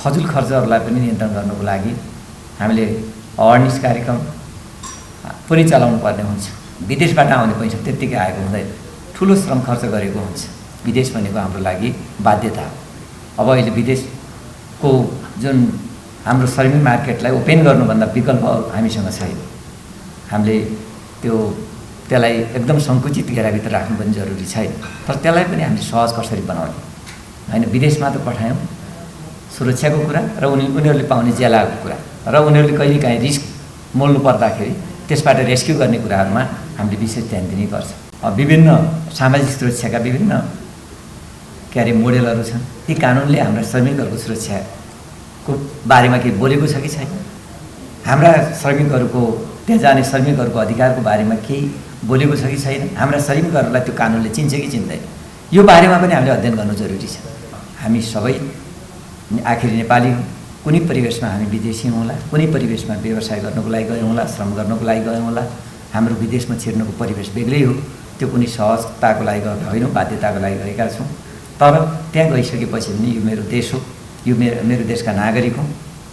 फजुल खर्चहरूलाई पनि नियन्त्रण गर्नको लागि हामीले अवेरनेस कार्यक्रम पनि चलाउनु पर्ने हुन्छ। विदेशबाट आउने पैसा त्यत्तिकै आएको हुँदैन, ठुलो श्रम खर्च गरेको हुन्छ। विदेश भनेको हाम्रो लागि बाध्यता हो। अब अहिले विदेशको जुन हाम्रो श्रमिक मार्केटलाई ओपन गर्नुभन्दा विकल्प हामीसँग छैन। हामीले त्यसलाई एकदम सङ्कुचित घेराभित्र राख्नु पनि जरुरी छैन, तर त्यसलाई पनि हामीले सहज कसरी बनाउने होइन। विदेशमा त पठायौँ, सुरक्षाको कुरा र उनीहरूले पाउने ज्यालाको कुरा र उनीहरूले कहिलेकाहीँ रिस्क मोल्नु पर्दाखेरि त्यसबाट रेस्क्यु गर्ने कुराहरूमा हामीले विशेष ध्यान दिनुपर्छ। विभिन्न सामाजिक सुरक्षाका विभिन्न मोडेलहरू छन्। ती कानुनले हाम्रा श्रमिकहरूको सुरक्षाको बारेमा केही बोलेको छ कि छैन? हाम्रा श्रमिकहरूको त्यहाँ जाने श्रमिकहरूको अधिकारको बारेमा केही बोलेको छ कि छैन? हाम्रा श्रमिकहरूलाई त्यो कानुनले चिन्छ कि चिन्दैन? यो बारेमा पनि हामीले अध्ययन गर्नु जरुरी छ। हामी सबै आखिर नेपाली हौँ। कुनै परिवेशमा हामी विदेशी हौँ होला, कुनै परिवेशमा व्यवसाय गर्नको लागि गयौँ होला, श्रम गर्नको लागि गयौँ होला। हाम्रो विदेशमा छिर्नुको परिवेश बेग्लै हो। त्यो कुनै सहजताको लागि गएका होइनौँ, बाध्यताको लागि गएका छौँ। तर त्यहाँ गइसकेपछि पनि यो मेरो देश हो, यो मेरो देशका नागरिक हौँ,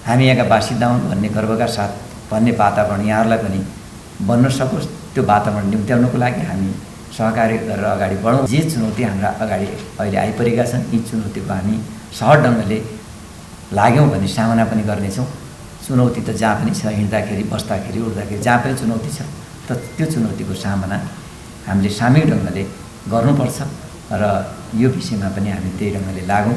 हामी यहाँका बासिन्दा हौँ भन्ने गर्वका साथ भन्ने वातावरण यहाँहरूलाई पनि बन्न सकोस्। त्यो वातावरण निम्त्याउनको लागि हामी सहकार्य गरेर अगाडि बढौँ। जे चुनौती हाम्रा अगाडि अहिले आइपरेका छन्, यी चुनौतीको हामी सहज ढङ्गले लाग्यौँ भने सामना पनि गर्नेछौँ। चुनौती त जहाँ पनि छ, हिँड्दाखेरि, बस्दाखेरि, उड्दाखेरि जहाँ पनि चुनौती छ। तर त्यो चुनौतीको सामना हामीले सामूहिक ढङ्गले गर्नुपर्छ र यो विषयमा पनि हामी त्यही ढङ्गले लागौँ।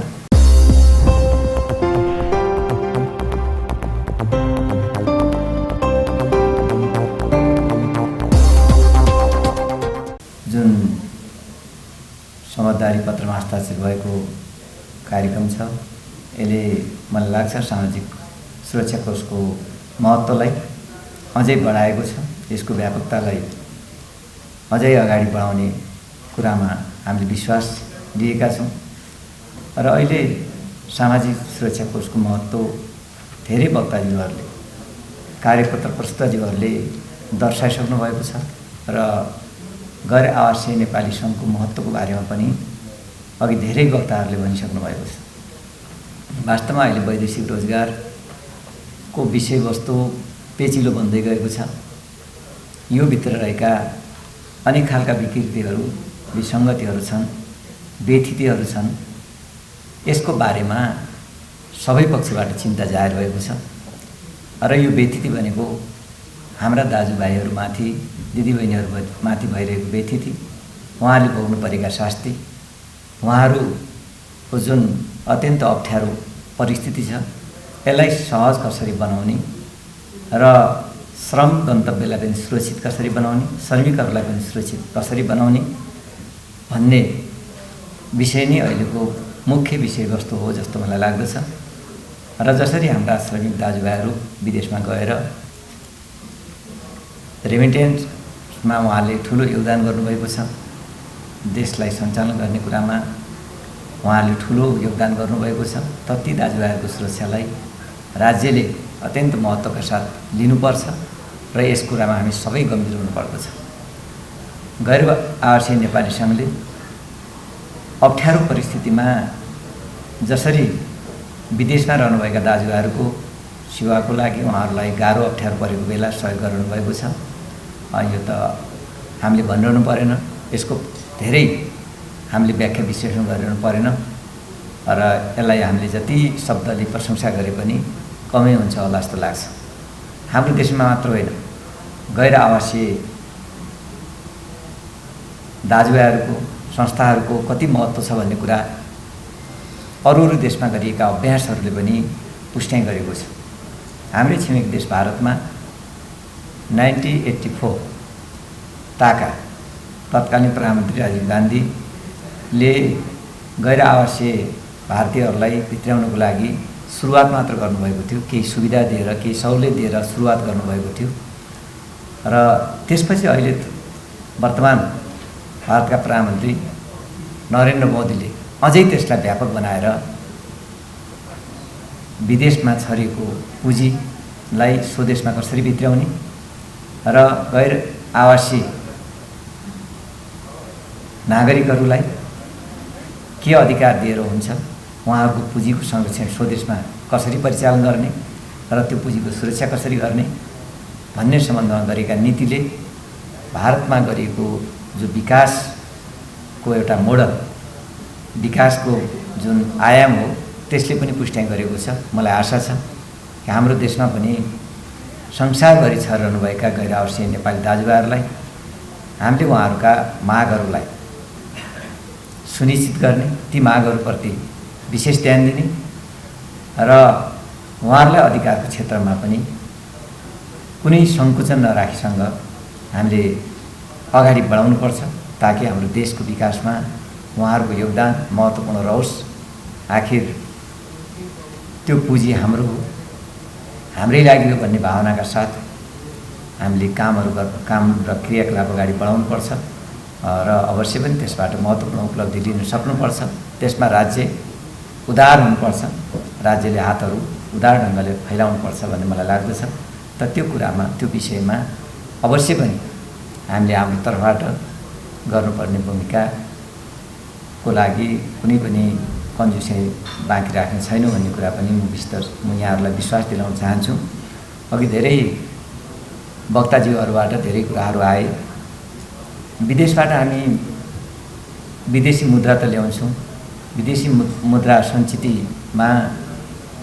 जुन समझदारी पत्रमा हस्ताक्षर भएको कार्यक्रम छ, यसले मलाई लाग्छ सामाजिक सुरक्षा कोषको महत्त्वलाई अझै बढाएको छ। यसको व्यापकतालाई अझै अगाडि बढाउने कुरामा हामीले विश्वास लिएका छौँ र अहिले सामाजिक सुरक्षा कोषको महत्त्व धेरै वक्ताज्यूहरूले, कार्यपत्र प्रस्तुतज्यूहरूले दर्शाइसक्नु भएको छ र गैर आवासीय नेपाली सङ्घको महत्त्वको बारेमा पनि अघि धेरै वक्ताहरूले भनिसक्नु भएको छ। वास्तवमा अहिले वैदेशिक रोजगारको विषयवस्तु पेचिलो बन्दै गएको छ। यो भित्र रहेका अनेक खालका विकृतिहरू, विसङ्गतिहरू छन्, व्यथितिहरू छन्। यसको बारेमा सबै पक्षबाट चिन्ता जाहेर भएको छ र यो व्यथिति भनेको हाम्रा दाजुभाइहरूमाथि, दिदीबहिनीहरूमाथि भइरहेको व्यथिति, उहाँहरूले भोग्नु परेका शास्ति, उहाँहरूको जुन अत्यन्त अप्ठ्यारो परिस्थिति छ, यसलाई सहज कसरी बनाउने र श्रम गन्तव्यलाई पनि सुरक्षित कसरी बनाउने, श्रमिकहरूलाई पनि सुरक्षित कसरी बनाउने भन्ने विषय नै अहिलेको मुख्य विषयवस्तु हो जस्तो मलाई लाग्दछ। र जसरी हाम्रा श्रमिक दाजुभाइहरू विदेशमा गएर रेमिटेन्समा उहाँले ठुलो योगदान गर्नुभएको छ, देशलाई सञ्चालन गर्ने कुरामा उहाँले ठुलो योगदान गर्नुभएको छ, तर ती दाजुभाइहरूको सुरक्षालाई राज्यले अत्यन्त महत्त्वका साथ लिनुपर्छ र यस कुरामा हामी सबै गम्भीर हुनुपर्दछ। गैर आवासीय नेपाली सङ्घले अप्ठ्यारो परिस्थितिमा जसरी विदेशमा रहनुभएका दाजुभाइहरूको सेवाको लागि उहाँहरूलाई गाह्रो अप्ठ्यारो परेको बेला सहयोग गर्नुभएको छ। यो त हामीले भनिरहनु परेन, यसको धेरै हामीले व्याख्या विश्लेषण गरिरहनु परेन र यसलाई हामीले जति शब्दले प्रशंसा गरे पनि कमै हुन्छ होला जस्तो लाग्छ। हाम्रो देशमा मात्र होइन, गैर आवासीय दाजुभाइहरूको संस्थाहरूको कति महत्त्व छ भन्ने कुरा अरू देशमा गरिएका अभ्यासहरूले पनि पुष्टि गरेको छ। हाम्रै छिमेकी देश भारतमा 1984 ताका तत्कालीन प्रधानमन्त्री राजीव गान्धीले गैर आवासीय भारतीयहरूलाई भित्र्याउनको लागि सुरुवात मात्र गर्नुभएको थियो, केही सुविधा दिएर, केही सहुलियत दिएर सुरुवात गर्नुभएको थियो र त्यसपछि अहिले वर्तमान भारतका प्रधानमन्त्री नरेन्द्र मोदीले अझै त्यसलाई व्यापक बनाएर विदेशमा छरिएको पुँजीलाई स्वदेशमा कसरी भित्र्याउने र गैर आवासीय नागरिकहरूलाई के अधिकार दिएर हुन्छ, उहाँहरूको पुँजीको संरक्षण स्वदेशमा कसरी परिचालन गर्ने र त्यो पुँजीको सुरक्षा कसरी गर्ने भन्ने सम्बन्धमा गरेका नीतिले भारतमा गरिएको जो विकासको एउटा मोडल, विकासको जुन आयाम हो त्यसले पनि पुष्टि गरेको छ। मलाई आशा छ कि हाम्रो देशमा पनि संसारभरि छरिरहनुभएका गैर आवासीय नेपाली दाजुभाइहरूलाई हामीले उहाँहरूका मागहरूलाई सुनिश्चित गर्ने, ती मागहरूप्रति विशेष ध्यान दिने र उहाँहरूलाई अधिकारको क्षेत्रमा पनि कुनै सङ्कुचन नराखीसँग हामीले अगाडि बढाउनुपर्छ ताकि हाम्रो देशको विकासमा उहाँहरूको योगदान महत्त्वपूर्ण रहोस्। आखिर त्यो पुँजी हाम्रो हो, हाम्रै लागि हो भन्ने भावनाका साथ हामीले काम र क्रियाकलाप अगाडि बढाउनुपर्छ र अवश्य पनि त्यसबाट महत्त्वपूर्ण उपलब्धि लिन सक्नुपर्छ। त्यसमा राज्य उदार हुनुपर्छ, राज्यले हातहरू उदार ढङ्गले फैलाउनुपर्छ भन्ने मलाई लाग्दछ। त त्यो कुरामा, त्यो विषयमा अवश्य पनि हामीले हाम्रो तर्फबाट गर्नुपर्ने भूमिकाको लागि कुनै पनि कन्जुसी बाँकी राख्ने छैनौँ भन्ने कुरा पनि म यहाँहरूलाई विश्वास दिलाउन चाहन्छु। अघि धेरै वक्ताज्यूहरूबाट धेरै कुराहरू आए। विदेशबाट हामी विदेशी मुद्रा त ल्याउँछौँ, विदेशी मुद्रा सञ्चितमा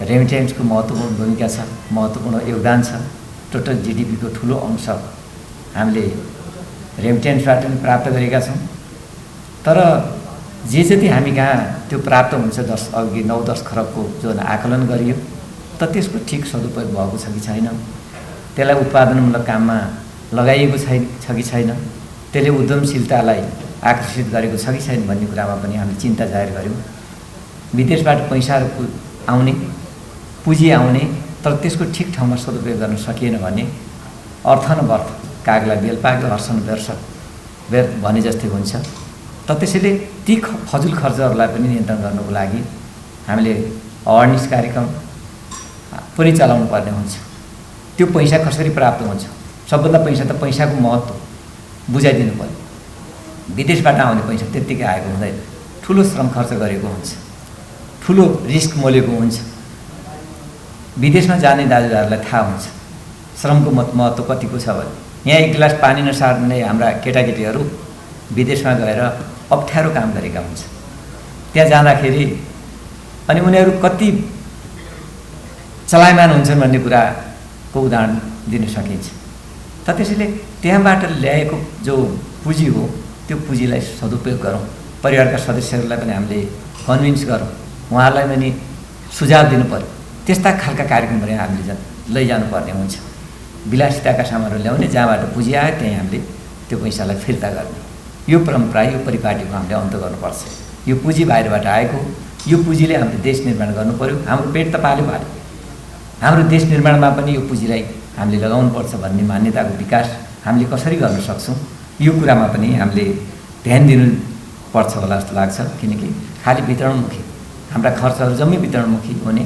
रेमिटेन्सको महत्त्वपूर्ण भूमिका छ, महत्त्वपूर्ण योगदान छ। टोटल जिडिपीको ठुलो अंश हामीले रेमिटेन्सबाट पनि प्राप्त गरेका छौँ। तर जे जति हामी कहाँ त्यो प्राप्त हुन्छ, 9-10 खरबको जुन आकलन गरियो, त त्यसको ठिक सदुपयोग भएको छ कि छैन, त्यसलाई उत्पादनमूलक काममा लगाइएको छ कि छैन, त्यसले उद्यमशीलतालाई आकर्षित गरेको छ कि छैन भन्ने कुरामा पनि हामीले चिन्ता जाहेर गऱ्यौँ। विदेशबाट पैसाहरू आउने, पुँजी आउने, तर त्यसको ठिक ठाउँमा सदुपयोग गर्न सकिएन भने अर्थ न व्यर्थ, कागलाई बेल पाक्यो हर्ष न व्यर्थ भने जस्तै हुन्छ। त त्यसैले ती फजुल खर्चहरूलाई पनि नियन्त्रण गर्नुको लागि हामीले अवेरनेस कार्यक्रम पनि चलाउनु पर्ने हुन्छ। त्यो पैसा कसरी प्राप्त हुन्छ, सबभन्दा पैसाको महत्त्व बुझाइदिनु पर्यो। विदेशबाट आउने पैसा त्यत्तिकै आएको हुँदैन, ठुलो श्रम खर्च गरेको हुन्छ, ठुलो रिस्क मोलेको हुन्छ। विदेशमा जाने दाजुभाइहरूलाई थाहा हुन्छ श्रमको महत्त्व कतिको छ भने। यहाँ एक गिलास पानी नसार्ने हाम्रा केटाकेटीहरू विदेशमा गएर अप्ठ्यारो काम गरेका हुन्छ। त्यहाँ जाँदाखेरि अनि उनीहरू कति चलायमान हुन्छन् भन्ने कुराको उदाहरण दिन सकिन्छ। त त्यसैले त्यहाँबाट ल्याएको जो पुँजी हो त्यो पुँजीलाई सदुपयोग गरौँ, परिवारका सदस्यहरूलाई पनि हामीले कन्भिन्स गरौँ, उहाँहरूलाई पनि सुझाव दिनु पर्यो। त्यस्ता खालका कार्यक्रमहरू हामीले लैजानुपर्ने हुन्छ। विलासिताका सामानहरू ल्याउने, जहाँबाट पुँजी आयो त्यहीँ हामीले त्यो पैसालाई फिर्ता गर्ने, यो परम्परा, यो परिपाटीको हामीले अन्त गर्नुपर्छ। यो पुँजी बाहिरबाट आएको, यो पुँजीले हामीले देश निर्माण गर्नु पर्यो। हाम्रो पेट त पाल्यो, हाम्रो देश निर्माणमा पनि यो पुँजीलाई हामीले लगाउनुपर्छ भन्ने मान्यताको विकास हामीले कसरी गर्न सक्छौँ, यो कुरामा पनि हामीले ध्यान दिनुपर्छ होला जस्तो लाग्छ। किनकि खालि वितरणमुखी हाम्रा खर्चहरू जम्मै वितरणमुखी हुने,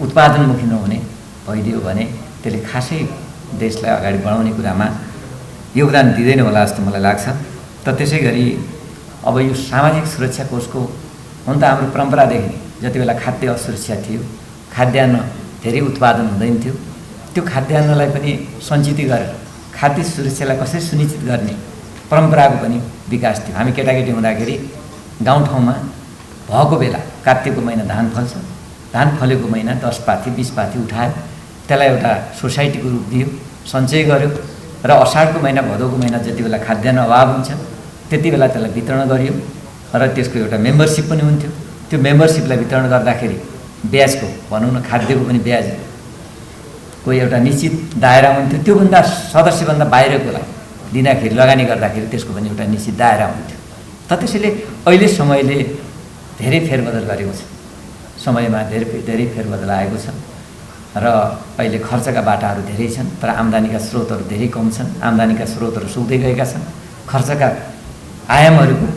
उत्पादनमुखी नहुने भइदियो भने त्यसले खासै देशलाई अगाडि बढाउने कुरामा योगदान दिँदैन होला जस्तो मलाई लाग्छ। त त्यसै गरी अब यो सामाजिक सुरक्षा कोषको हुन त हाम्रो परम्परादेखि नै जति बेला खाद्य असुरक्षा थियो, खाद्यान्न धेरै उत्पादन हुँदैन थियो, त्यो खाद्यान्नलाई पनि सञ्चित गरेर खाद्य सुरक्षालाई कसरी सुनिश्चित गर्ने परम्पराको पनि विकास थियो। हामी केटाकेटी हुँदाखेरि गाउँठाउँमा भएको बेला कात्तिकको महिना धान फल्छ, धान फलेको महिना 10 पाथी 20 पाथी उठायो, त्यसलाई एउटा सोसाइटीको रूप दियो, सञ्चय गर्यो र असाढको महिना भदौको महिना जति बेला खाद्यान्न अभाव हुन्छ त्यति बेला त्यसलाई वितरण गरियो र त्यसको एउटा मेम्बरसिप पनि हुन्थ्यो। त्यो मेम्बरसिपलाई वितरण गर्दाखेरि ब्याजको, भनौँ न खाद्यको पनि ब्याजको एउटा निश्चित दायरा हुन्थ्यो। त्योभन्दा सदस्यभन्दा बाहिरकोलाई दिँदाखेरि, लगानी गर्दाखेरि त्यसको पनि एउटा निश्चित दायरा हुन्थ्यो। त त्यसैले अहिले समयले धेरै फेरबदल गरेको छ, समयमा धेरै फेरबदल आएको छ र अहिले खर्चका बाटाहरू धेरै छन्, तर आम्दानीका स्रोतहरू धेरै कम छन्। आम्दानीका स्रोतहरू सुक्दै गएका छन्, खर्चका आयामहरूको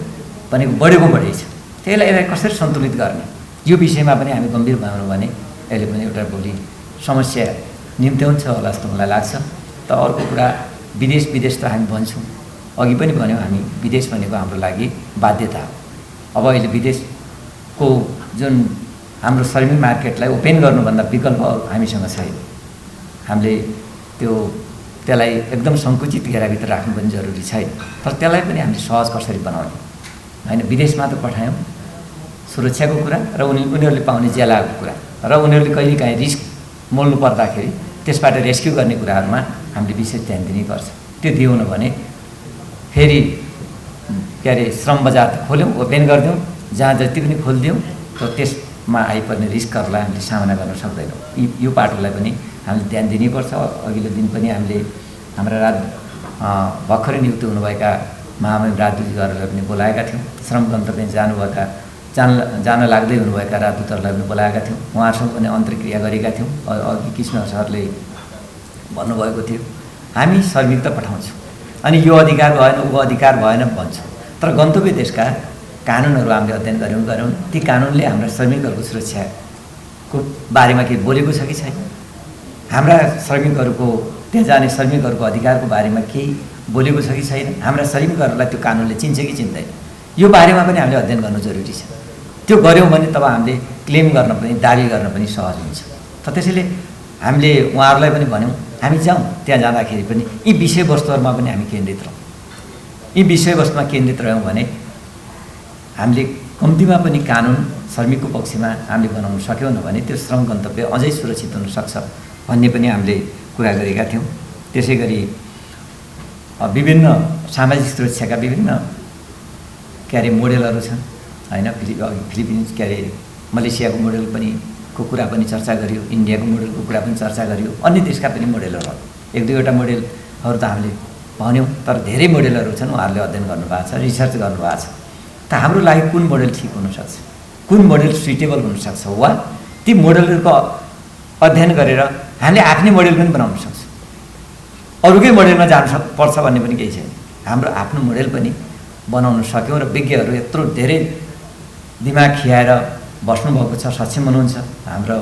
पनि बढेको बढी छ। त्यसलाई कसरी सन्तुलित गर्ने, यो विषयमा पनि हामी गम्भीर भयौँ भने अहिले पनि एउटा भोलि समस्या निम्त्याउँछ होला जस्तो मलाई लाग्छ। त अर्को कुरा विदेश त हामी भन्छौँ, अघि पनि भन्यौँ हामी, विदेश भनेको हाम्रो लागि बाध्यता हो। अब अहिले विदेशको जुन हाम्रो श्रमिक मार्केटलाई ओपन गर्नुभन्दा विकल्प हामीसँग छैन। हामीले त्यसलाई एकदम सङ्कुचित घेराभित्र राख्नु पनि जरुरी छैन, तर त्यसलाई पनि हामीले सहज कसरी बनाउने होइन। विदेशमा त पठायौँ सुरक्षाको कुरा र उनीहरूले पाउने ज्यालाको कुरा र उनीहरूले कहिलेकाहीँ रिस्क मोल्नु पर्दाखेरि त्यसबाट रेस्क्यु गर्ने कुराहरूमा हामीले विशेष ध्यान दिनुपर्छ। त्यो दिएन भने फेरि श्रम बजार त खोल्यौँ, ओपन गरिदिउँ, जहाँ जति पनि खोलिदिउँ त त्यसमा आइपर्ने रिस्कहरूलाई हामीले सामना गर्न सक्दैनौँ। यो पाटोलाई पनि हामीले ध्यान दिनुपर्छ। अघिल्लो दिन पनि हामीले हाम्रा भर्खरै नियुक्त हुनुभएका महामहिम राजदूतहरूलाई पनि बोलाएका थियौँ। श्रम गन्तव्य जान लाग्दै हुनुभएका राजदूतहरूलाई पनि बोलाएका थियौँ। उहाँहरूसँग पनि अन्तर्क्रिया गरेका थियौँ। अघि कृष्ण सरले भन्नुभएको थियो हामी श्रमिक त पठाउँछौँ अनि यो अधिकार भएन ऊ अधिकार भएन भन्छौँ, तर गन्तव्य देशका कानुनहरू हामीले अध्ययन गऱ्यौँ। ती कानुनले हाम्रा श्रमिकहरूको सुरक्षाको बारेमा केही बोलेको छ कि छैन, हाम्रा श्रमिकहरूको त्यहाँ जाने श्रमिकहरूको अधिकारको बारेमा केही बोलेको छ कि छैन, हाम्रा श्रमिकहरूलाई त्यो कानुनले चिन्छ कि चिन्दैन, यो बारेमा पनि हामीले अध्ययन गर्नु जरुरी छ। त्यो गऱ्यौँ भने तब हामीले क्लेम गर्न पनि दाबी गर्न पनि सहज हुन्छ। त त्यसैले हामीले उहाँहरूलाई पनि भन्यौँ हामी जाउँ, त्यहाँ जाँदाखेरि पनि यी विषयवस्तुहरूमा पनि हामी केन्द्रित रहौँ। यी विषयवस्तुमा केन्द्रित रह्यौँ भने हामीले कम्तीमा पनि कानुन श्रमिकको पक्षमा हामीले बनाउन सक्यौँ भने त्यो श्रम गन्तव्य अझै सुरक्षित हुनसक्छ भन्ने पनि हामीले कुरा गरेका थियौँ। त्यसै गरी विभिन्न सामाजिक सुरक्षाका विभिन्न मोडेलहरू छन् होइन। फिलिपिन्स मलेसियाको मोडेल पनि को कुरा पनि चर्चा गरियो, इन्डियाको मोडेलको कुरा पनि चर्चा गरियो, अन्य देशका पनि मोडेलहरू एक दुईवटा मोडेलहरू त हामीले भन्यौँ, तर धेरै मोडेलहरू छन्। उहाँहरूले अध्ययन गर्नुभएको छ, रिसर्च गर्नुभएको छ। त हाम्रो लागि कुन मोडेल ठिक हुनसक्छ, कुन मोडेल सुइटेबल हुनसक्छ, वा ती मोडेलहरूको अध्ययन गरेर हामीले आफ्नै मोडेल पनि बनाउन सक्छौँ। अरूकै मोडेलमा जानु पर्छ भन्ने पनि केही छैन। हाम्रो आफ्नो मोडेल पनि बनाउन सक्यौँ र विज्ञहरू यत्रो धेरै दिमाग खियाएर बस्नुभएको छ, सक्षम हुनुहुन्छ। हाम्रो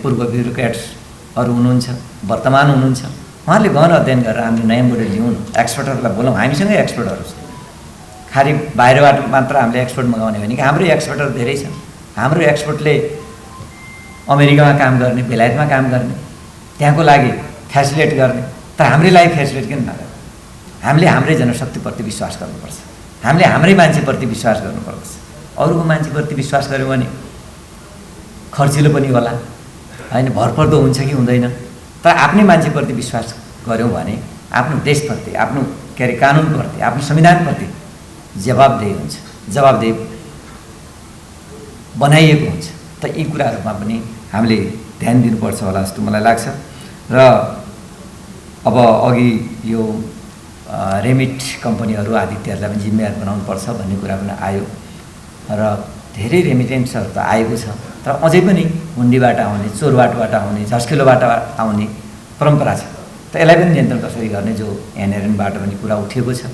पूर्व ब्युरोक्रेट्सहरू हुनुहुन्छ, वर्तमान हुनुहुन्छ, उहाँहरूले गहन अध्ययन गरेर हामीले नयाँ मोडेल ल्याउँ, एक्सपर्टहरूलाई बोलाउँ। हामीसँगै एक्सपर्टहरू छ, खालि बाहिरबाट मात्र हामीले एक्सपर्ट मगाउने होइन कि हाम्रो एक्सपर्टहरू धेरै छन्। हाम्रो एक्सपर्टले अमेरिकामा काम गर्ने, बेलायतमा काम गर्ने, त्यहाँको लागि फेसिलिटेट गर्ने, तर हाम्रै लागि फेसिलिटेट किन नगर्ने? हामीले हाम्रै जनशक्तिप्रति विश्वास गर्नुपर्छ, हामीले हाम्रै मान्छेप्रति विश्वास गर्नुपर्छ। अरूको मान्छेप्रति विश्वास गऱ्यौँ भने खर्चिलो पनि होला होइन, भरपर्दो हुन्छ कि हुँदैन। तर आफ्नै मान्छेप्रति विश्वास गऱ्यौँ भने आफ्नो देशप्रति, आफ्नो कानुनप्रति, आफ्नो संविधानप्रति जवाबदेही हुन्छ, जवाबदेही बनाइएको हुन्छ। त यी कुराहरूमा पनि हामीले ध्यान दिनुपर्छ होला जस्तो मलाई लाग्छ। र अब अघि यो रेमिट कम्पनीहरू आदित्यहरूलाई पनि जिम्मेवार बनाउनुपर्छ भन्ने कुरा पनि आयो र धेरै रेमिटेन्सहरू त आएको छ, तर अझै पनि हुन्डीबाट आउने, चोरबाटोबाट आउने, झस्किलोबाट आउने परम्परा छ। त यसलाई पनि नियन्त्रण कसरी गर्ने, जो एनआरएनबाट पनि कुरा उठेको छ,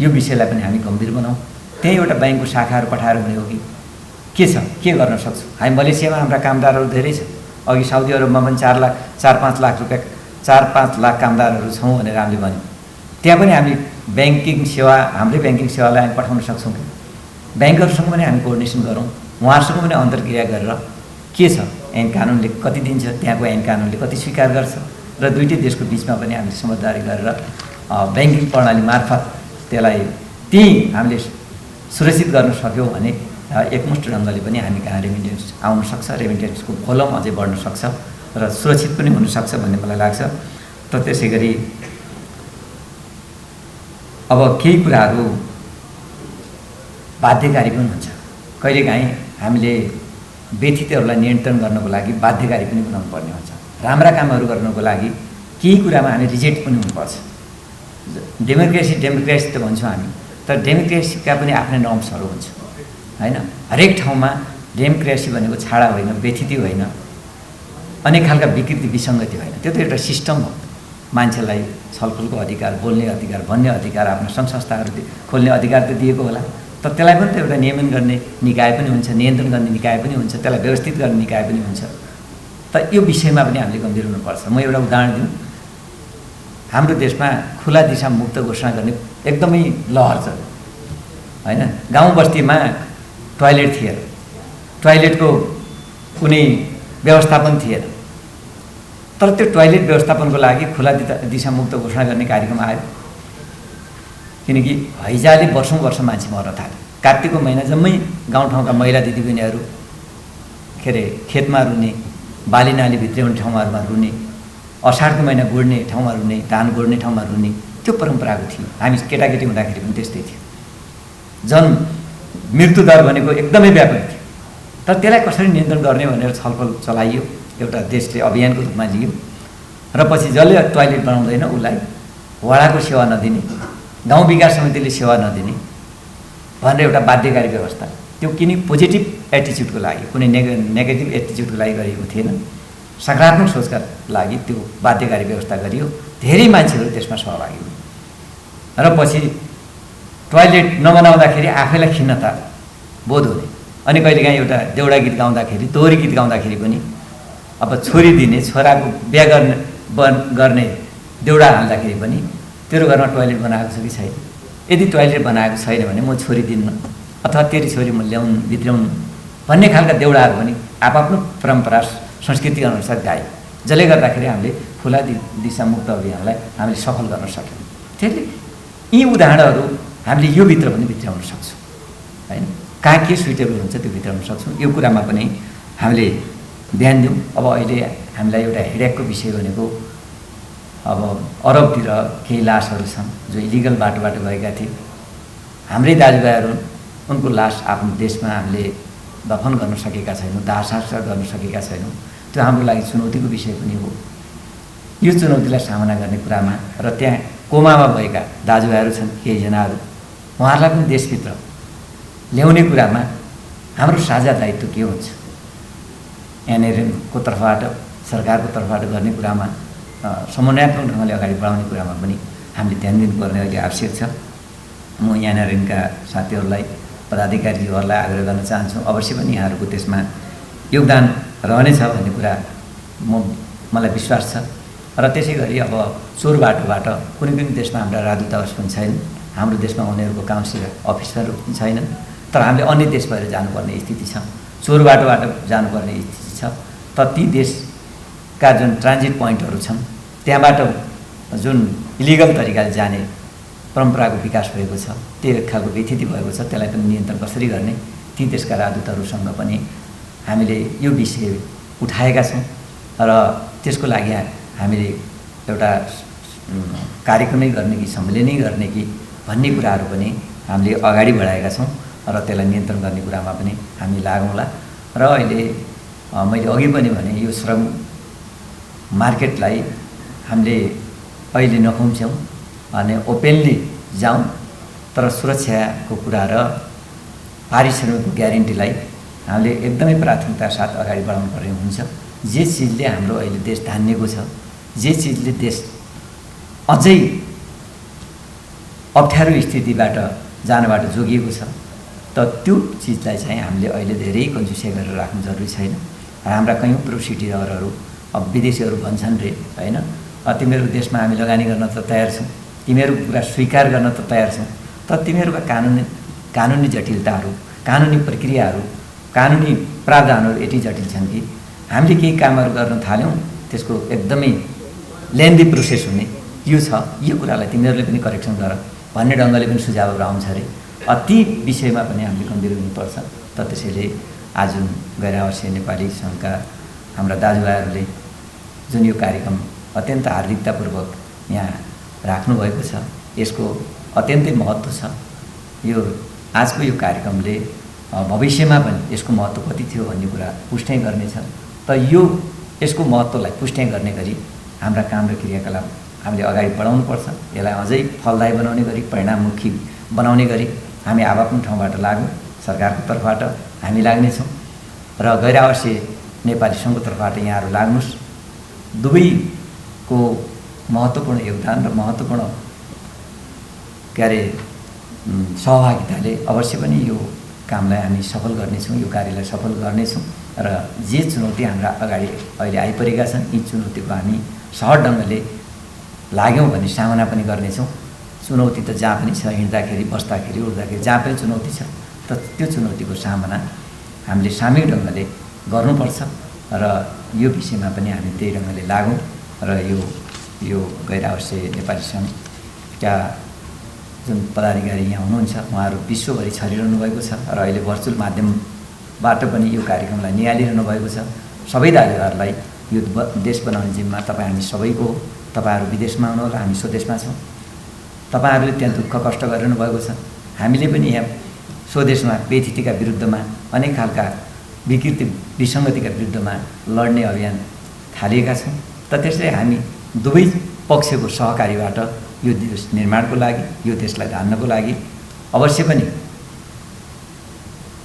यो विषयलाई पनि हामी गम्भीर बनाऊँ। त्यही एउटा ब्याङ्कको शाखाहरू पठाएर हुने हो कि के छ, के गर्न सक्छौँ? हामी मलेसियामा हाम्रा कामदारहरू धेरै छ, अघि साउदी अरबमा पनि 4-5 लाख रुपियाँ 4-5 लाख कामदारहरू छौँ भनेर हामीले भन्यौँ। त्यहाँ पनि हामी ब्याङ्किङ सेवा, हाम्रै ब्याङ्किङ सेवालाई हामी पठाउन सक्छौँ कि? ब्याङ्कहरूसँग पनि हामी कोअर्डिनेसन गरौँ, उहाँहरूसँग पनि अन्तर्क्रिया गरेर के छ, ऐन कानुनले कति दिन्छ, त्यहाँको ऐन कानुनले कति स्वीकार गर्छ, र दुईटै देशको बिचमा पनि हामीले समझदारी गरेर ब्याङ्किङ प्रणाली मार्फत त्यसलाई त्यहीँ हामीले सुरक्षित गर्न सक्यौँ भने एकमुष्ट ढङ्गले पनि हामी कहाँ रेमिटेन्स आउन सक्छ, रेमिटेन्सको भोल्युम अझै बढ्न सक्छ र सुरक्षित पनि हुनसक्छ भन्ने मलाई लाग्छ। त त्यसै गरी अब केही कुराहरू बाध्यकारी पनि हुन्छ। कहिलेकाहीँ हामीले व्यथितहरूलाई नियन्त्रण गर्नको लागि बाध्यकारी पनि बनाउनु पर्ने हुन्छ। राम्रा कामहरू गर्नको लागि केही कुरामा हामी रिजेक्ट पनि हुनुपर्छ। डेमोक्रेसी त भन्छौँ हामी, तर डेमोक्रेसीका पनि आफ्नै नर्म्सहरू हुन्छ होइन। हरेक ठाउँमा डेमोक्रेसी भनेको छाडा होइन, व्यथिति होइन, अनेक खालका विकृति विसङ्गति होइन। त्यो त एउटा सिस्टम हो। मान्छेलाई छलफलको अधिकार, बोल्ने अधिकार, भन्ने अधिकार, आफ्नो सङ्घ संस्थाहरू खोल्ने अधिकार त दिएको होला, तर त्यसलाई पनि त एउटा नियमन गर्ने निकाय पनि हुन्छ, नियन्त्रण गर्ने निकाय पनि हुन्छ, त्यसलाई व्यवस्थित गर्ने निकाय पनि हुन्छ। त यो विषयमा पनि हामीले गम्भीर हुनुपर्छ। म एउटा उदाहरण दिउँ, हाम्रो देशमा खुला दिशा मुक्त घोषणा गर्ने एकदमै लहर छ होइन। गाउँ बस्तीमा टोयलेट थिएन, टोयलेटको कुनै व्यवस्थापन थिएन। तर त्यो टोयलेट व्यवस्थापनको लागि खुला दिशामुक्त घोषणा गर्ने कार्यक्रम आयो, किनकि हैजाले वर्षौँ वर्ष मान्छे मर्न थाल्यो। कार्तिकको महिना जम्मै गाउँठाउँका महिला दिदीबहिनीहरू के अरे खेतमा रुने, बाली नाली भित्र्याउने ठाउँहरूमा रुने, असाढको महिना गोड्ने ठाउँमा रुने, धान गोड्ने ठाउँमा रुने, त्यो परम्पराको थियो। हामी केटाकेटी हुँदाखेरि पनि त्यस्तै थियो। मृत्युदर भनेको एकदमै व्यापक थियो। तर त्यसलाई कसरी नियन्त्रण गर्ने भनेर छलफल चलाइयो, एउटा देशले अभियानको रूपमा लियो र पछि जसले टोयलेट बनाउँदैन उसलाई वडाको सेवा नदिने, गाउँ विकास समितिले सेवा नदिने भनेर एउटा बाध्यकारी व्यवस्था। त्यो किन पोजिटिभ एटिच्युडको लागि, कुनै नेगेटिभ एटिच्युडको लागि गरिएको थिएन, सकारात्मक सोचका लागि त्यो बाध्यकारी व्यवस्था गरियो। धेरै मान्छेहरू त्यसमा सहभागी हुए र पछि टोयलेट नबनाउँदाखेरि आफैलाई खिन्नता बोध हुने। अनि कहिलेकाहीँ एउटा देउडा गीत गाउँदाखेरि, दोहोरी गीत गाउँदाखेरि पनि अब छोरी दिने, छोराको बिहा गर्ने देउडा हाल्दाखेरि पनि तेरो घरमा टोयलेट बनाएको छ कि छैन, यदि टोयलेट बनाएको छैन भने म छोरी दिन्न अथवा तेरी छोरी म ल्याउनु भित्र्याउनु भन्ने खालका देउडाहरू पनि आफ्नो परम्परा संस्कृति अनुसार गाए, जसले गर्दाखेरि हामीले खुला दिशामुक्त अभियानलाई हामीले सफल गर्न सक्यौँ। त्यसले यी उदाहरणहरू हामीले यो भित्र पनि भित्र्याउन सक्छौँ हैन। कहाँ के सुइटेबल हुन्छ त्यो भित्राउन सक्छौँ। यो कुरामा पनि हामीले ध्यान दिउँ। अब अहिले हामीलाई एउटा हेडेकको विषय भनेको अब अरबतिर केही लासहरू छन् जो इलिगल बाटोबाट गएका थिए। हाम्रै दाजुभाइहरू उनको लास आफ्नो देशमा हामीले दफन गर्न सकेका छैनौँ, दाह संस्कार गर्न सकेका छैनौँ। त्यो हाम्रो लागि चुनौतीको विषय पनि हो। यो चुनौतीलाई सामना गर्ने कुरामा र त्यहाँ कोमामा भएका दाजुभाइहरू छन् केहीजनाहरू, उहाँहरूलाई पनि देशभित्र ल्याउने कुरामा हाम्रो साझा दायित्व के हुन्छ। एनएलएमको तर्फबाट, सरकारको तर्फबाट गर्ने कुरामा समन्वयात्मक ढङ्गले अगाडि बढाउने कुरामा पनि हामीले ध्यान दिनुपर्ने अहिले आवश्यक छ। म एनएलएमका साथीहरूलाई, पदाधिकारीहरूलाई आग्रह गर्न चाहन्छु, अवश्य पनि यहाँहरूको त्यसमा योगदान रहनेछ भन्ने कुरा मलाई विश्वास छ। र त्यसै गरी अब चोर बाटोबाट कुनै पनि देशमा हाम्रा राजदूतावास पनि छैन, हाम्रो देशमा उनीहरूको काउन्सिलर अफिसरहरू पनि छैनन्, तर हामीले अन्य देश भएर जानुपर्ने स्थिति छ, चोर बाटोबाट जानुपर्ने स्थिति छ। त ती देशका जुन ट्रान्जिट पोइन्टहरू छन् त्यहाँबाट जुन इलिगल तरिकाले जाने परम्पराको विकास भएको छ, त्यो खालको व्यथिति भएको छ, त्यसलाई पनि नियन्त्रण कसरी गर्ने, ती देशका राजदूतहरूसँग पनि हामीले यो विषय उठाएका छौँ र त्यसको लागि हामीले एउटा कार्यक्रमै गर्ने कि सम्मेलनै गर्ने कि भन्ने कुराहरू पनि हामीले अगाडि बढाएका छौँ र त्यसलाई नियन्त्रण गर्ने कुरामा पनि हामी लागौँला। र अहिले मैले अघि पनि भने यो श्रम मार्केटलाई हामीले अहिले नखुम्च्याउँ अनि ओपेनली जाउँ, तर सुरक्षाको कुरा र पारिश्रमिकको ग्यारेन्टीलाई हामीले एकदमै प्राथमिकता साथ अगाडि बढाउनु पर्ने हुन्छ। जे चिजले हाम्रो अहिले देश धान्नेको छ, जे चिजले देश अझै अप्ठ्यारो स्थितिबाट जानबाट जोगिएको छ, त त्यो चिजलाई चाहिँ हामीले अहिले धेरै कन्जुसिया गरेर राख्नु जरुरी छैन। हाम्रा कयौँ प्रोसिड्युरहरू अब विदेशीहरू भन्छन् रे हैन, तिमीहरू देशमा हामी लगानी गर्न त तयार छौँ, तिमीहरू कुरा स्वीकार गर्न त तयार छौँ, तर तिमीहरूका कानुनी जटिलताहरू, कानुनी प्रक्रियाहरू, कानुनी प्रावधानहरू यति जटिल छन् कि हामीले केही कामहरू गर्न थाल्यौँ त्यसको एकदमै लेन्दी प्रोसेस हुने यो छ। यो कुरालाई तिमीहरूले पनि करेक्सन गर भन्ने ढङ्गले पनि सुझावहरू आउँछ अरे। ती विषयमा पनि हामीले गम्भीर हुनुपर्छ। त त्यसैले आज गैर आवासीय नेपाली सङ्घका हाम्रा दाजुभाइहरूले जुन यो कार्यक्रम अत्यन्त हार्दिकतापूर्वक यहाँ राख्नुभएको छ, यसको अत्यन्तै महत्त्व छ। यो आजको यो कार्यक्रमले भविष्यमा पनि यसको महत्त्व कति थियो भन्ने कुरा पुष्टि गर्नेछ। त यो यसको महत्त्वलाई पुष्टि गर्ने गरी हाम्रा काम र क्रियाकलाप हामीले अगाडि बढाउनुपर्छ। यसलाई अझै फलदायी बनाउने गरी, परिणाममुखी बनाउने गरी हामी आफ्नो ठाउँबाट लागौँ। सरकारको तर्फबाट हामी लाग्नेछौँ र गैर आवासीय नेपाली सङ्घको तर्फबाट यहाँहरू लाग्नुहोस्। दुवैको महत्त्वपूर्ण योगदान र महत्त्वपूर्ण सहभागिताले अवश्य पनि यो कामलाई हामी सफल गर्नेछौँ, यो कार्यलाई सफल गर्नेछौँ। र जे चुनौती हाम्रा अगाडि अहिले आइपरेका छन्, यी चुनौतीको हामी सहज ढङ्गले लाग्यौँ भने सामना पनि गर्नेछौँ। चुनौती त जहाँ पनि छ, हिँड्दाखेरि, बस्दाखेरि, उड्दाखेरि जहाँ पनि चुनौती छ। त त्यो चुनौतीको सामना हामीले सामूहिक ढङ्गले गर्नुपर्छ र यो विषयमा पनि हामी त्यही ढङ्गले लागौँ र यो गैर आवश्यक नेपाली सङ्घका जुन पदाधिकारी यहाँ हुनुहुन्छ उहाँहरू विश्वभरि छरिरहनु भएको छ र अहिले भर्चुअल माध्यमबाट पनि यो कार्यक्रमलाई निहालिरहनु भएको छ। सबै दाजुभाइहरूलाई यो देश बनाउने जिम्मा तपाईँ हामी सबैको हो। तपाईँहरू विदेशमा हुनुहोला, हामी स्वदेशमा छौँ। तपाईँहरूले त्यहाँ दुःख कष्ट गरिरहनु भएको छ। हामीले पनि यहाँ स्वदेशमा व्यथितिका विरुद्धमा अनेक खालका विकृति विसङ्गतिका विरुद्धमा लड्ने अभियान थालिएका छौँ। त त्यसले हामी दुवै पक्षको सहकारीबाट यो देश निर्माणको लागि, यो देशलाई धान्नको लागि अवश्य पनि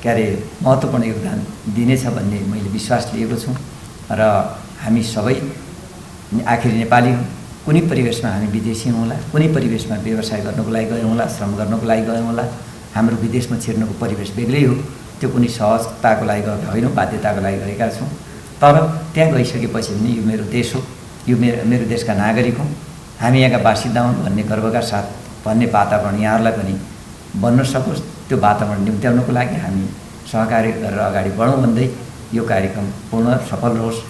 महत्त्वपूर्ण योगदान दिनेछ भन्ने मैले विश्वास लिएको छु र हामी सबै आखिर नेपाली कुनै परिवेशमा हामी विदेशी हौँला, कुनै परिवेशमा व्यवसाय गर्नको लागि गयौँ होला, श्रम गर्नको लागि गयौँ होला। हाम्रो विदेशमा छिर्नुको परिवेश बेग्लै हो। त्यो कुनै सहजताको लागि गएका होइनौँ, बाध्यताको लागि गएका छौँ। तर त्यहाँ गइसकेपछि पनि यो मेरो देश हो, यो मेरो देशका नागरिक हौँ, हामी यहाँका बासिन्दा हौँ भन्ने गर्वका साथ भन्ने वातावरण यहाँहरूलाई पनि बन्न सकोस्। त्यो वातावरण निम्त्याउनको लागि हामी सहकार्य गरेर अगाडि बढौँ भन्दै यो कार्यक्रम पूर्ण सफल रहोस्।